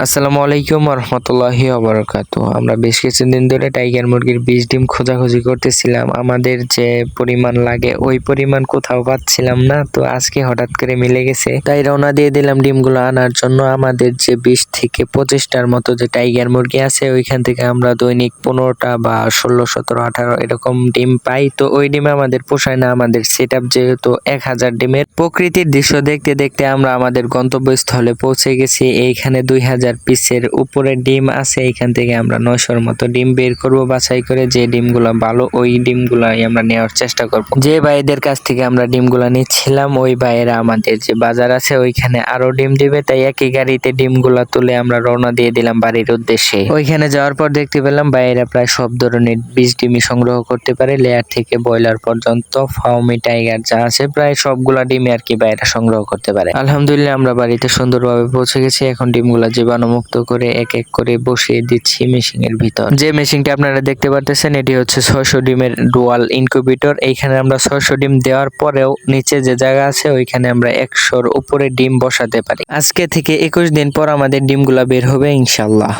আসসালামু আলাইকুম রহমতুল্লাহি ওয়াবারাকাতুহু। আমরা বেশ কিছুদিন ধরে টাইগার মুরগির 20 ডিম খোঁজাখুঁজি করতেছিলাম। আমাদের যে পরিমাণ লাগে ওই পরিমাণ কোথাও পাচ্ছিলাম না, তো আজকে হঠাৎ করে মিলে গেছে, তাই রওনা দিয়ে দিলাম ডিমগুলো আনার জন্য। আমাদের যে 20 থেকে 25টার মতো যে টাইগার মুরগি আছে ওইখান থেকে আমরা দৈনিক 15টা বা 16, 17, 18 এরকম ডিম পাই। তো ওই ডিমে আমাদের পোষায় না। আমাদের সেট আপ যেহেতু 1000 ডিমের, প্রকৃতির দৃশ্য দেখতে দেখতে আমরা আমাদের গন্তব্যস্থলে পৌঁছে গেছি। এইখানে 2000 পিসের উপরে ডিম আছে। এখান থেকে আমরা 900-র মতো ডিম বের করব বাছাই করে। যে ডিমগুলো ভালো ওই ডিমগুলাই আমরা নেওয়ার চেষ্টা করব। যে ভাইদের কাছ থেকে আমরা ডিমগুলো নিচ্ছিলাম ওই ভাইয়েরা আমাদের যে বাজার আছে ওইখানে আরো ডিম দিবে, তাই একই গাড়িতে ডিমগুলো তুলে আমরা রওনা দিয়ে দিলাম বাড়ির উদ্দেশ্যে। ওইখানে যাওয়ার পর দেখতে পেলাম ভাইয়েরা প্রায় সব ধরনের 20 ডিমই সংগ্রহ করতে পারে, লেয়ার থেকে ব্রয়লার পর্যন্ত, ফার্মি টাইগার যা আছে প্রায় সবগুলা ডিমই আর কি ভাইয়েরা সংগ্রহ করতে পারে। আলহামদুলিল্লাহ আমরা বাড়িতে সুন্দরভাবে পৌঁছে গেছি। এখন ডিমগুলা জীবাণুমুক্ত করে এক এক করে বসিয়ে দিচ্ছি মেশিনের ভিতর। যে মেশিনটা আপনারা দেখতে পারতেছেন এটি হচ্ছে 600 ডিমের ডুয়াল ইনকিউবেটর। এইখানে আমরা 600 ডিম দেওয়ার পরেও নিচে যে জায়গা আছে ওইখানে আমরা 100-র উপরে ডিম বসাতে পারি। আজকে থেকে 21 দিন পর আমাদের ডিমগুলা বের হবে ইনশাআল্লাহ।